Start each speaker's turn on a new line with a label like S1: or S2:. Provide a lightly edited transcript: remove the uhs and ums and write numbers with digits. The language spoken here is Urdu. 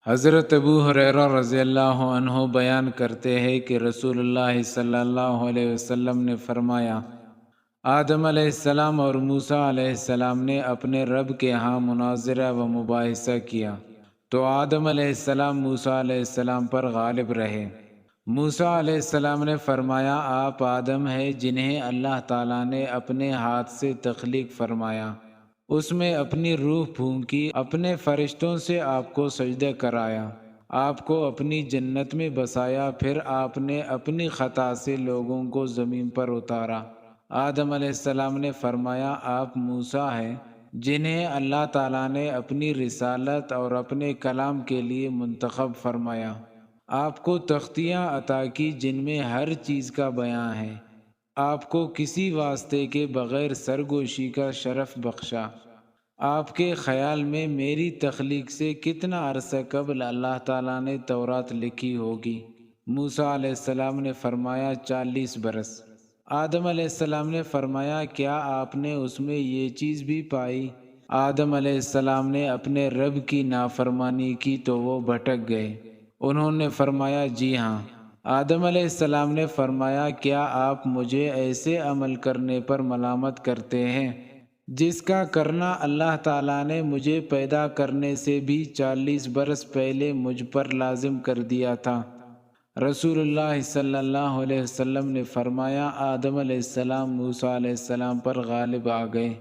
S1: حضرت ابو ہریرہ رضی اللہ عنہ بیان کرتے ہیں کہ رسول اللہ صلی اللہ علیہ وسلم نے فرمایا، آدم علیہ السلام اور موسیٰ علیہ السلام نے اپنے رب کے ہاں مناظرہ و مباحثہ کیا تو آدم علیہ السلام موسیٰ علیہ السلام پر غالب رہے۔ موسیٰ علیہ السلام نے فرمایا، آپ آدم ہیں جنہیں اللہ تعالیٰ نے اپنے ہاتھ سے تخلیق فرمایا، اس میں اپنی روح پھونکی، اپنے فرشتوں سے آپ کو سجدہ کرایا، آپ کو اپنی جنت میں بسایا، پھر آپ نے اپنی خطا سے لوگوں کو زمین پر اتارا۔ آدم علیہ السلام نے فرمایا، آپ موسیٰ ہیں جنہیں اللہ تعالیٰ نے اپنی رسالت اور اپنے کلام کے لیے منتخب فرمایا، آپ کو تختیاں عطا کی جن میں ہر چیز کا بیان ہے، آپ کو کسی واسطے کے بغیر سرگوشی کا شرف بخشا۔ آپ کے خیال میں میری تخلیق سے کتنا عرصہ قبل اللہ تعالیٰ نے تورات لکھی ہوگی؟ موسیٰ علیہ السلام نے فرمایا 40 برس۔ آدم علیہ السلام نے فرمایا، کیا آپ نے اس میں یہ چیز بھی پائی؟ آدم علیہ السلام نے اپنے رب کی نافرمانی کی تو وہ بھٹک گئے۔ انہوں نے فرمایا، جی ہاں۔ آدم علیہ السلام نے فرمایا، کیا آپ مجھے ایسے عمل کرنے پر ملامت کرتے ہیں جس کا کرنا اللہ تعالیٰ نے مجھے پیدا کرنے سے بھی 40 برس پہلے مجھ پر لازم کر دیا تھا؟ رسول اللہ صلی اللہ علیہ وسلم نے فرمایا، آدم علیہ السلام موسیٰ علیہ السلام پر غالب آ گئے۔